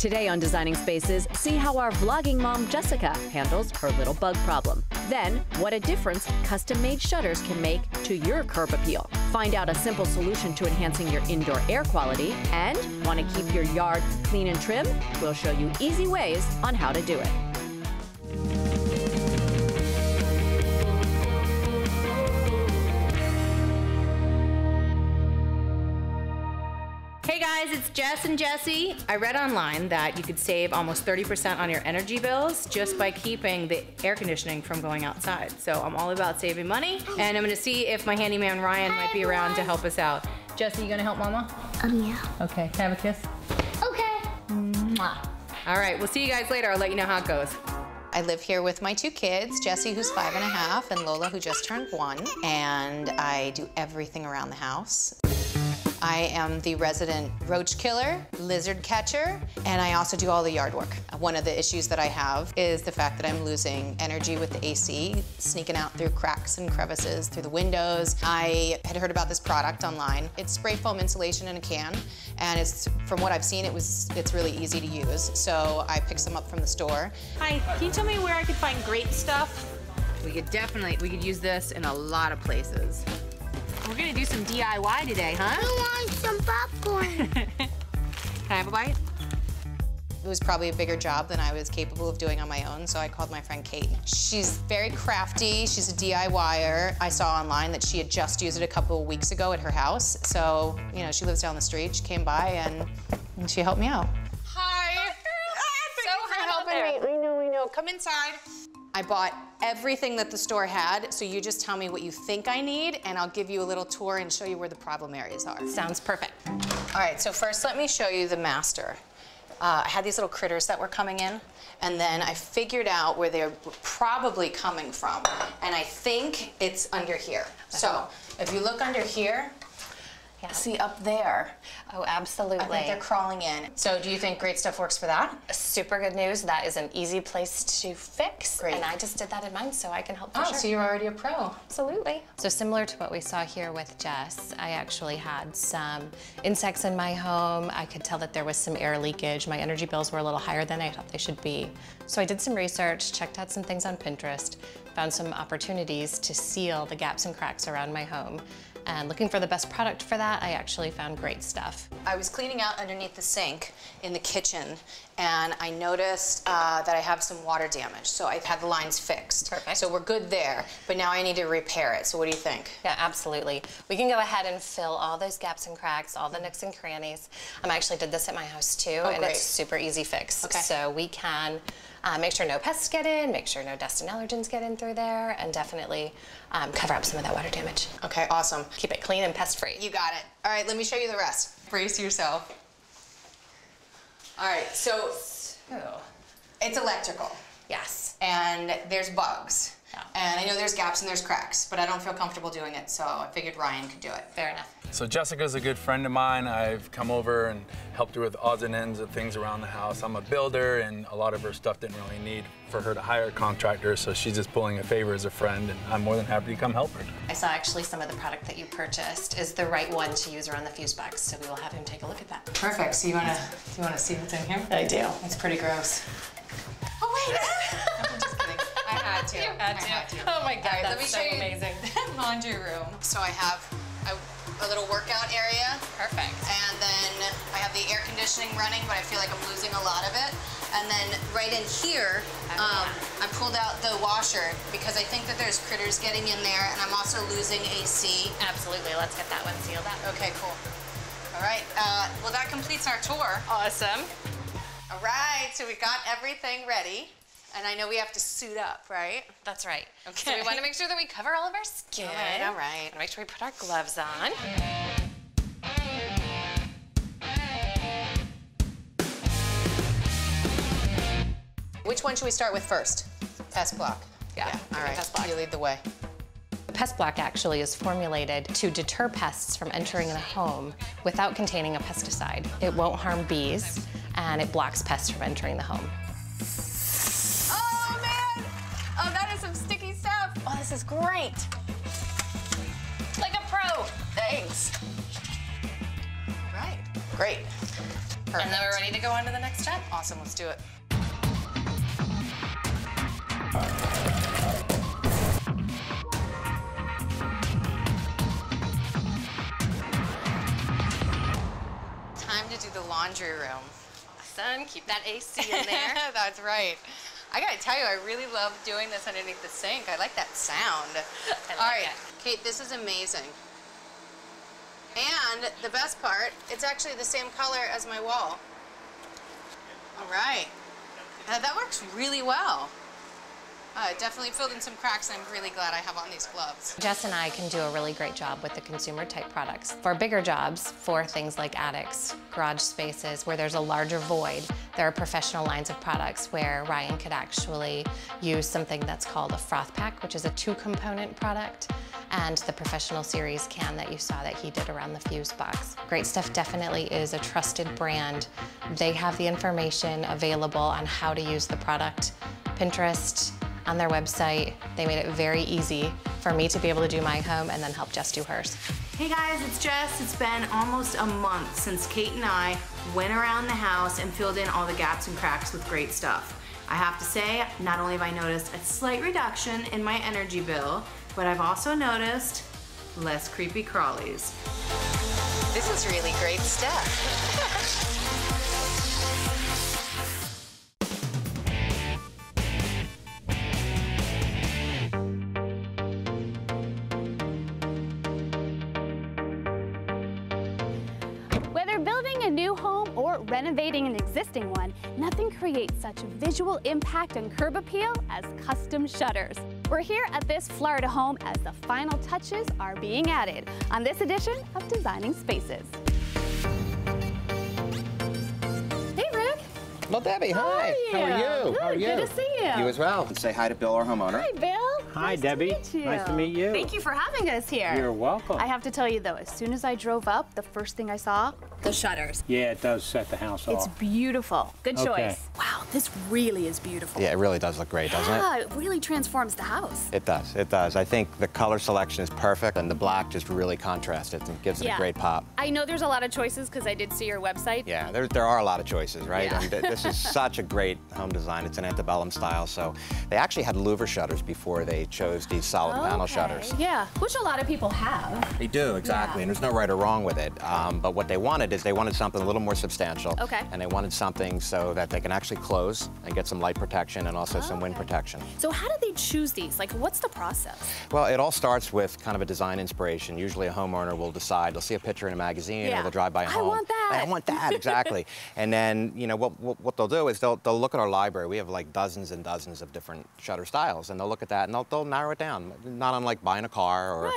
Today on Designing Spaces, see how our vlogging mom Jessica handles her little bug problem. Then, what a difference custom-made shutters can make to your curb appeal. Find out a simple solution to enhancing your indoor air quality. And want to keep your yard clean and trim? We'll show you easy ways on how to do it. Hey guys, it's Jess and Jessie. I read online that you could save almost 30% on your energy bills just by keeping the air conditioning from going outside. So I'm all about saving money, and I'm gonna see if my handyman Ryan might be around to help us out. Jessie, you gonna help Mama? Yeah. Okay, can I have a kiss? Okay. Mwah. All right, we'll see you guys later. I'll let you know how it goes. I live here with my 2 kids, Jessie, who's 5.5, and Lola, who just turned 1. And I do everything around the house. I am the resident roach killer, lizard catcher, and I also do all the yard work. One of the issues that I have is the fact that I'm losing energy with the AC, sneaking out through cracks and crevices, through the windows. I had heard about this product online. It's spray foam insulation in a can, and it's, from what I've seen, it's really easy to use. So I picked some up from the store. Hi, can you tell me where I could find great stuff? We could use this in a lot of places. We're gonna do some DIY today, huh? I want some popcorn. Can I have a bite? It was probably a bigger job than I was capable of doing on my own, so I called my friend Kate. She's very crafty, she's a DIYer. I saw online that she had just used it a couple of weeks ago at her house, so, you know, she lives down the street. She came by and she helped me out. Hi. So for helping me. We know. Come inside. I bought everything that the store had, so you just tell me what you think I need, and I'll give you a little tour and show you where the problem areas are. Sounds perfect. All right, so first let me show you the master. I had these little critters that were coming in, and then I figured out where they're probably coming from, and I think it's under here. So if you look under here, see up there. Oh, absolutely. I think they're crawling in. So do you think Great Stuff works for that? Super good news. That is an easy place to fix. Great. And I just did that in mine, so I can help for sure. So you're already a pro. Absolutely. So similar to what we saw here with Jess, I actually had some insects in my home. I could tell that there was some air leakage. My energy bills were a little higher than I thought they should be. So I did some research, checked out some things on Pinterest, found some opportunities to seal the gaps and cracks around my home. And looking for the best product for that, I actually found Great Stuff. I was cleaning out underneath the sink in the kitchen, and I noticed that I have some water damage. So I've had the lines fixed. Perfect. So we're good there, but now I need to repair it. So what do you think? Yeah, absolutely. We can go ahead and fill all those gaps and cracks, all the nooks and crannies. I actually did this at my house too, and great. it's a super easy fix. Okay. So we can make sure no pests get in, make sure no dust and allergens get in through there, and definitely cover up some of that water damage. Okay, awesome. Keep it clean and pest-free. You got it. All right, let me show you the rest. Brace yourself. All right, so it's electrical. Yes. And there's bugs. Yeah. And I know there's gaps and there's cracks, but I don't feel comfortable doing it, so I figured Ryan could do it. Fair enough. So Jessica's a good friend of mine. I've come over and helped her with odds and ends of things around the house. I'm a builder, and a lot of her stuff didn't really need for her to hire a contractor, so she's just pulling a favor as a friend, and I'm more than happy to come help her. I saw actually some of the product that you purchased is the right one to use around the fuse box, so we will have him take a look at that. Perfect. So you wanna see what's in here? I do. It's pretty gross. Oh wait! I'm just kidding. I had to. You had to. Oh my God, All right, that's let me so show you amazing. laundry room. So I have a little workout area. Perfect. And then I have the air conditioning running, but I feel like I'm losing a lot of it. And then right in here, I pulled out the washer because I think that there's critters getting in there, and I'm also losing AC. Absolutely. Let's get that one sealed up. Okay, cool. All right. Well, that completes our tour. Awesome. All right, so we got everything ready. And I know we have to suit up, right? That's right. Okay. So we want to make sure that we cover all of our skin. All right. And make sure we put our gloves on. Which one should we start with first? Pest block. Yeah, all right. pest block. You lead the way. The pest block actually is formulated to deter pests from entering the home without containing a pesticide. It won't harm bees, and it blocks pests from entering the home. Oh, man! Oh, that is some sticky stuff. Oh, this is great. Like a pro. Thanks. All right. Great. Perfect. And then we're ready to go on to the next step. Awesome, let's do it. Time to do the laundry room. Son, keep that AC in there. That's right. I gotta tell you, I really love doing this underneath the sink. I like that sound. All right, Kate, this is amazing. And the best part, it's actually the same color as my wall. All right. That works really well. It definitely filled in some cracks, and I'm really glad I have on these gloves. Jess and I can do a really great job with the consumer type products. For bigger jobs, for things like attics, garage spaces, where there's a larger void, there are professional lines of products where Ryan could actually use something that's called a froth pack, which is a 2-component product, and the professional series can that you saw that he did around the fuse box. Great Stuff definitely is a trusted brand. They have the information available on how to use the product. Pinterest, on their website, they made it very easy for me to be able to do my home and then help Jess do hers. Hey guys, it's Jess. It's been almost a month since Kate and I went around the house and filled in all the gaps and cracks with Great Stuff. I have to say, not only have I noticed a slight reduction in my energy bill, but I've also noticed less creepy crawlies. This is really great stuff. Whether building a new home or renovating an existing one, nothing creates such visual impact and curb appeal as custom shutters. We're here at this Florida home as the final touches are being added on this edition of Designing Spaces. Hey, Rick. Well, Debbie, hi. How are you? Good, How are you? good to see you. You as well. And say hi to Bill, our homeowner. Hi, Bill. Hi, Nice Debbie. To meet you. Nice to meet you. Thank you for having us here. You're welcome. I have to tell you though, as soon as I drove up, the first thing I saw, the shutters. Yeah, it does set the house It's off. beautiful. Good Okay. choice. Wow, this really is beautiful. Yeah, it really does look great, doesn't it? Yeah, it really transforms the house. It does. It does. I think the color selection is perfect, and the black just really contrasts it and gives it a great pop. I know there's a lot of choices because I did see your website. Yeah, there are a lot of choices, right? Yeah. And this is such a great home design. It's an antebellum style, so they actually had louver shutters before they chose these solid panel shutters. Yeah, which a lot of people have. They do, exactly, Yeah. and there's no right or wrong with it. But what they wanted is they wanted something a little more substantial. Okay. And they wanted something so that they can actually close and get some light protection and also some wind protection. So how do they choose these? Like, what's the process? Well, it all starts with kind of a design inspiration. Usually a homeowner will decide, they'll see a picture in a magazine or they'll drive by a home. I want that. I want that, exactly. And then, you know, what they'll do is they'll look at our library. We have like dozens and dozens of different shutter styles, and they'll look at that and they'll narrow it down. Not unlike buying a car or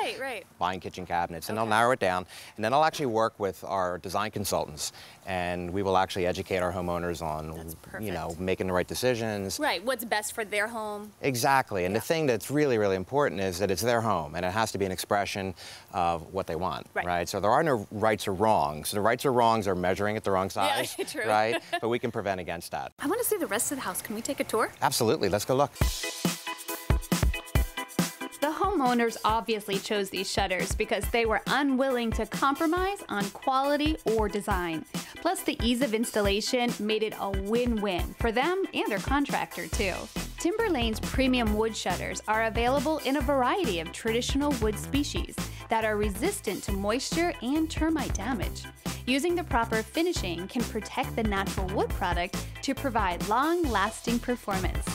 buying kitchen cabinets, and they'll narrow it down. And then I'll actually work with our design consultants, and we will actually educate our homeowners on, you know, making the right decisions. Right, what's best for their home. Exactly, and the thing that's really, really important is that it's their home, and it has to be an expression of what they want, right? So there are no rights or wrongs. The rights or wrongs are measuring it the wrong size, true. right? But we can prevent against that. I want to see the rest of the house. Can we take a tour? Absolutely, let's go look. The homeowners obviously chose these shutters because they were unwilling to compromise on quality or design. Plus, the ease of installation made it a win-win for them and their contractor, too. Timberlane's premium wood shutters are available in a variety of traditional wood species that are resistant to moisture and termite damage. Using the proper finishing can protect the natural wood product to provide long-lasting performance.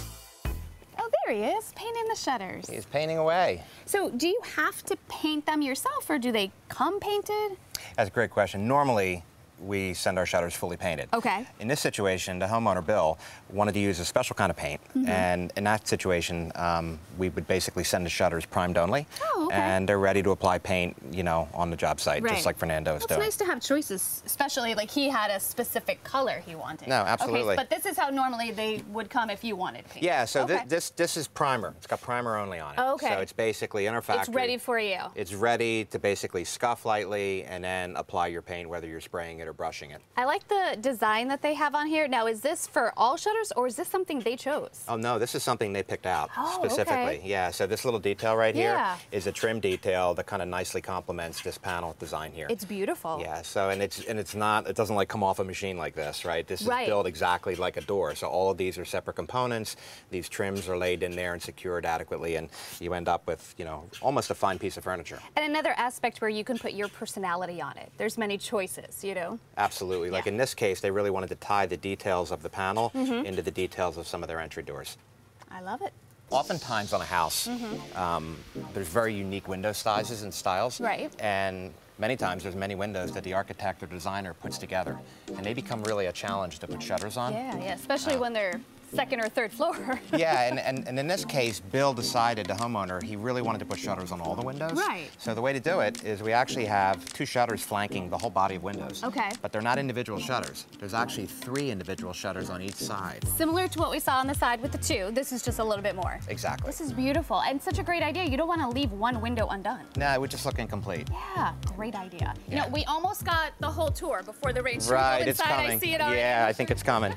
Oh, there he is, painting the shutters. He's painting away. So do you have to paint them yourself, or do they come painted? That's a great question. Normally, we send our shutters fully painted. Okay. In this situation, the homeowner, Bill, wanted to use a special kind of paint. And in that situation, we would basically send the shutters primed only. Oh, okay. And they're ready to apply paint, you know, on the job site, Right. just like Fernando is Well, doing. it's nice to have choices, especially like he had a specific color he wanted. No, absolutely. Okay, but this is how normally they would come if you wanted paint. Yeah, so Okay. this is primer. It's got primer only on it. Oh, okay. So it's basically in our factory. It's ready for you. It's ready to basically scuff lightly and then apply your paint, whether you're spraying it or brushing it. I like the design that they have on here. Now, is this for all shutters, or is this something they chose? Oh, no, this is something they picked out Oh, specifically. okay. Yeah, so this little detail right here Yeah. is a trim detail that kind of nicely complements this panel design here. It's beautiful. Yeah, so it's not, it doesn't like come off a machine like this, right? This is built exactly like a door. So all of these are separate components. These trims are laid in there and secured adequately, and you end up with, you know, almost a fine piece of furniture. And another aspect where you can put your personality on it. There's many choices, you know? Absolutely. Like in this case, they really wanted to tie the details of the panel into the details of some of their entry doors. I love it. Oftentimes on a house, there's very unique window sizes and styles. Right. And many times there's many windows that the architect or designer puts together, and they become really a challenge to put shutters on. Yeah, yeah, especially when they're second or third floor. Yeah, and in this case, Bill decided, the homeowner, he really wanted to put shutters on all the windows. Right. So the way to do it is we actually have 2 shutters flanking the whole body of windows. Okay. But they're not individual shutters. There's actually 3 individual shutters on each side. Similar to what we saw on the side with the 2, this is just a little bit more. Exactly. This is beautiful and such a great idea. You don't want to leave one window undone. No, it would just look incomplete. Yeah, great idea. Yeah. You know, we almost got the whole tour before the rain. Right, it's coming. I see it already. Yeah, I think it's coming.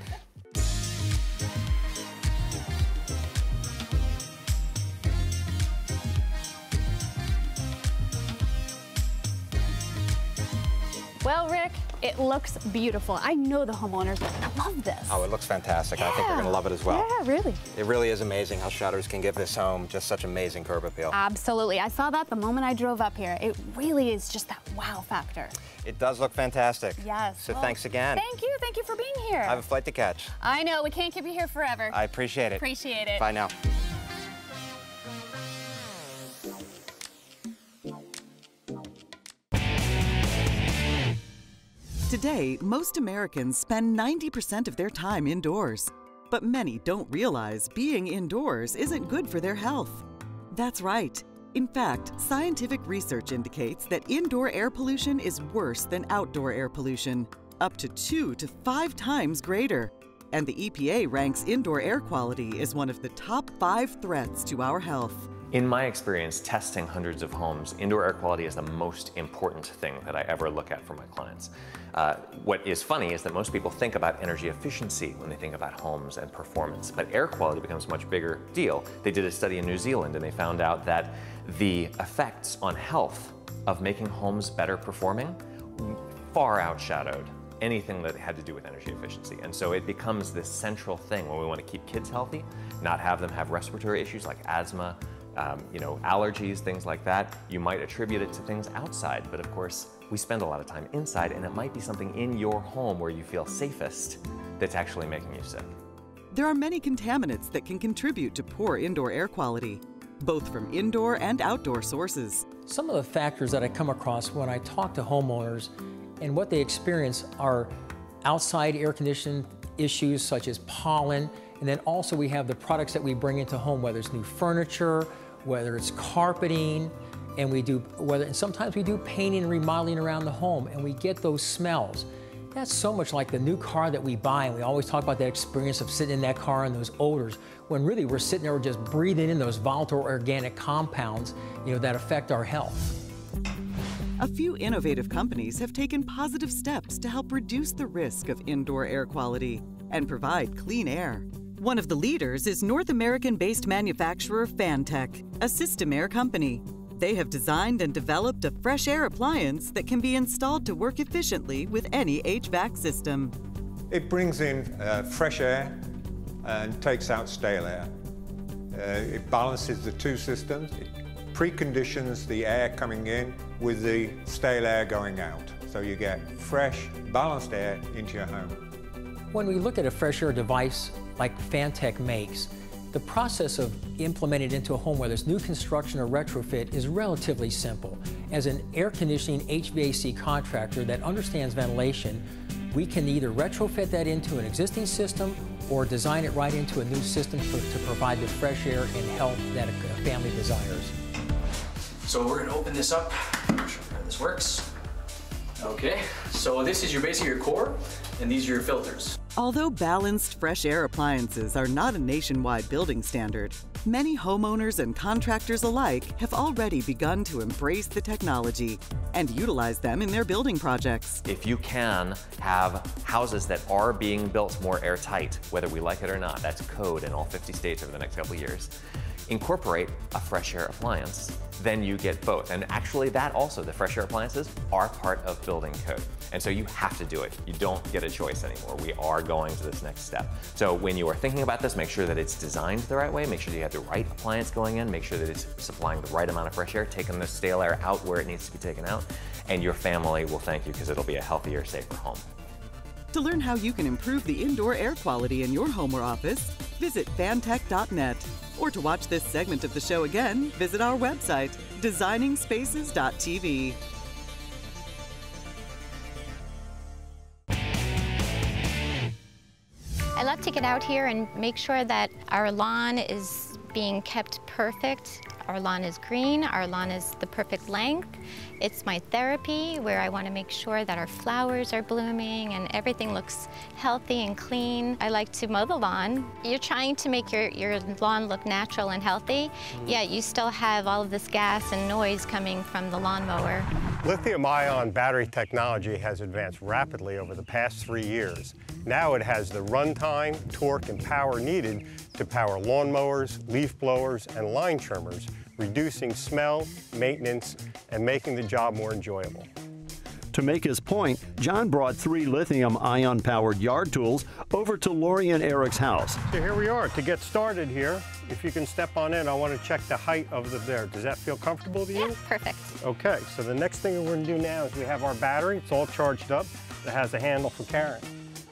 Well, Rick, it looks beautiful. I know the homeowners are gonna love this. Oh, it looks fantastic. Yeah. I think they're gonna love it as well. Yeah, really. It really is amazing how shutters can give this home just such amazing curb appeal. Absolutely. I saw that the moment I drove up here. It really is just that wow factor. It does look fantastic. Yes. So thanks again. Thank you. Thank you for being here. I have a flight to catch. I know. We can't keep you here forever. I appreciate it. Appreciate it. Bye now. Today, most Americans spend 90% of their time indoors. But many don't realize being indoors isn't good for their health. That's right. In fact, scientific research indicates that indoor air pollution is worse than outdoor air pollution, up to 2 to 5 times greater. And the EPA ranks indoor air quality as one of the top 5 threats to our health. In my experience testing hundreds of homes, indoor air quality is the most important thing that I ever look at for my clients. What is funny is that most people think about energy efficiency when they think about homes and performance, but air quality becomes a much bigger deal. They did a study in New Zealand and they found out that the effects on health of making homes better performing far outshadowed anything that had to do with energy efficiency. And so it becomes this central thing when we want to keep kids healthy, not have them have respiratory issues like asthma, you know, allergies, things like that. You might attribute it to things outside, but of course, we spend a lot of time inside, and it might be something in your home where you feel safest that's actually making you sick. There are many contaminants that can contribute to poor indoor air quality, both from indoor and outdoor sources. Some of the factors that I come across when I talk to homeowners and what they experience are outside air conditioning issues such as pollen, and then also we have the products that we bring into home, whether it's new furniture, whether it's carpeting, and sometimes we do painting and remodeling around the home, and we get those smells. That's so much like the new car that we buy, and we always talk about that experience of sitting in that car and those odors, when really we're sitting there just breathing in those volatile organic compounds, you know, that affect our health. A few innovative companies have taken positive steps to help reduce the risk of indoor air quality and provide clean air. One of the leaders is North American-based manufacturer Fantech, a systemair company. They have designed and developed a fresh air appliance that can be installed to work efficiently with any HVAC system. It brings in fresh air and takes out stale air. It balances the 2 systems. It preconditions the air coming in with the stale air going out. So you get fresh, balanced air into your home. When we look at a fresh air device like Fantech makes, the process of implementing it into a home, whether it's new construction or retrofit, is relatively simple. As an air conditioning HVAC contractor that understands ventilation, we can either retrofit that into an existing system or design it right into a new system to provide the fresh air and health that a family desires. So we're gonna open this up, show you how this works. Okay, so this is basically your core, and these are your filters. Although balanced fresh air appliances are not a nationwide building standard, Many homeowners and contractors alike have already begun to embrace the technology and utilize them in their building projects. If you can have houses that are being built more airtight, whether we like it or not, that's code in all 50 states over the next couple of years, incorporate a fresh air appliance, then you get both. And actually that also, the fresh air appliances are part of building code. And so you have to do it. You don't get a choice anymore. We are going to this next step. So when you are thinking about this, make sure that it's designed the right way, make sure that you have the right appliance going in, make sure that it's supplying the right amount of fresh air, taking the stale air out where it needs to be taken out, and your family will thank you because it'll be a healthier, safer home. To learn how you can improve the indoor air quality in your home or office, visit fantech.net. Or to watch this segment of the show again, visit our website, designingspaces.tv. I love to get out here and make sure that our lawn is being kept perfect. Our lawn is green, our lawn is the perfect length. It's my therapy where I want to make sure that our flowers are blooming and everything looks healthy and clean. I like to mow the lawn. You're trying to make your lawn look natural and healthy, yet you still have all of this gas and noise coming from the lawnmower. Lithium-ion battery technology has advanced rapidly over the past 3 years. Now it has the runtime, torque, and power needed to power lawnmowers, leaf blowers, and line trimmers, reducing smell, maintenance, and making the job more enjoyable. To make his point, John brought 3 lithium-ion powered yard tools over to Lori and Eric's house. So here we are. To get started here, if you can step on in, I want to check the height of the there. Does that feel comfortable to you? Yeah, perfect. Okay, so the next thing we're going to do now is we have our battery. It's all charged up. It has a handle for carrying.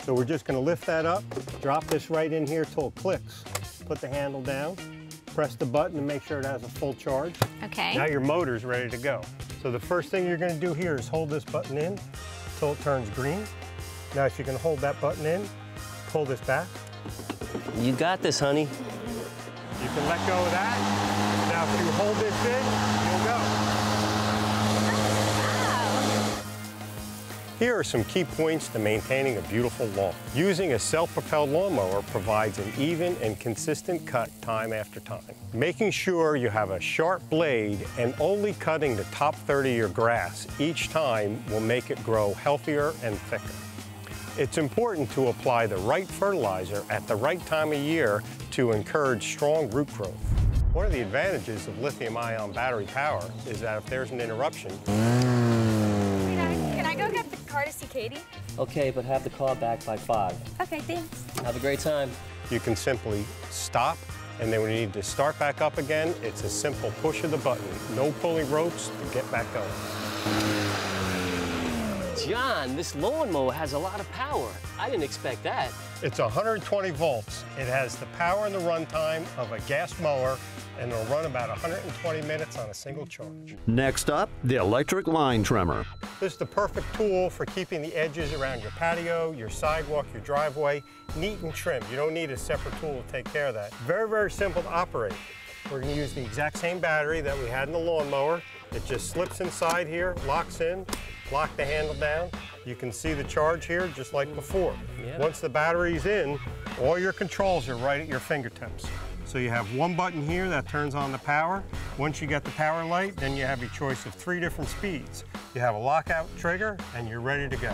So we're just going to lift that up, drop this right in here till it clicks. Put the handle down, press the button and make sure it has a full charge. Okay. Now your motor's ready to go. So the first thing you're going to do here is hold this button in till it turns green. Now if you can hold that button in, pull this back. You got this, honey. You can let go of that. Now if you hold this in, you'll go. Here are some key points to maintaining a beautiful lawn. Using a self-propelled lawnmower provides an even and consistent cut time after time. Making sure you have a sharp blade and only cutting the top third of your grass each time will make it grow healthier and thicker. It's important to apply the right fertilizer at the right time of year to encourage strong root growth. One of the advantages of lithium-ion battery power is that if there's an interruption, can I go get the car to see Katie? Okay, but have the car back by 5. Okay, thanks. Have a great time. You can simply stop, and then when you need to start back up again, it's a simple push of the button. No pulling ropes to get back going. John, this lawnmower has a lot of power. I didn't expect that. It's 120 volts. It has the power and the runtime of a gas mower, and it'll run about 120 minutes on a single charge. Next up, the electric line trimmer. This is the perfect tool for keeping the edges around your patio, your sidewalk, your driveway neat and trim. You don't need a separate tool to take care of that. Very, very simple to operate. We're going to use the exact same battery that we had in the lawnmower. It just slips inside here, locks in, lock the handle down. You can see the charge here just like before. Yeah. Once the battery's in, all your controls are right at your fingertips. So you have one button here that turns on the power. Once you get the power light, then you have your choice of 3 different speeds. You have a lockout trigger, and you're ready to go.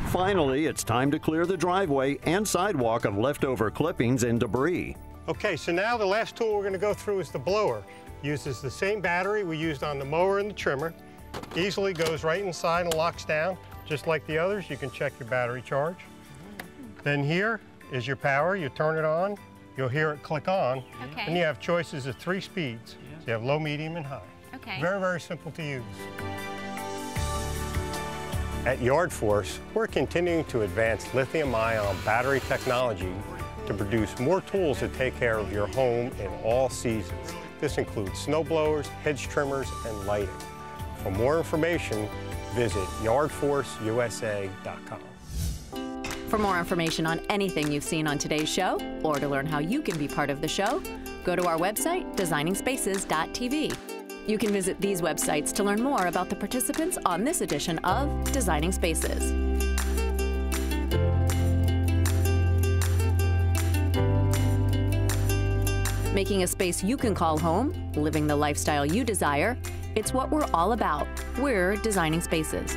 Finally, it's time to clear the driveway and sidewalk of leftover clippings and debris. Okay, so now the last tool we're going to go through is the blower. Uses the same battery we used on the mower and the trimmer. Easily goes right inside and locks down. Just like the others, you can check your battery charge. Then here is your power. You turn it on, you'll hear it click on. Okay. And you have choices of 3 speeds. So you have low, medium, and high. Okay. Very, very simple to use. At Yard Force, we're continuing to advance lithium-ion battery technology to produce more tools to take care of your home in all seasons. This includes snow blowers, hedge trimmers, and lighting. For more information, visit yardforceusa.com. For more information on anything you've seen on today's show, or to learn how you can be part of the show, go to our website, designingspaces.tv. You can visit these websites to learn more about the participants on this edition of Designing Spaces. Making a space you can call home, living the lifestyle you desire. It's what we're all about. We're Designing Spaces.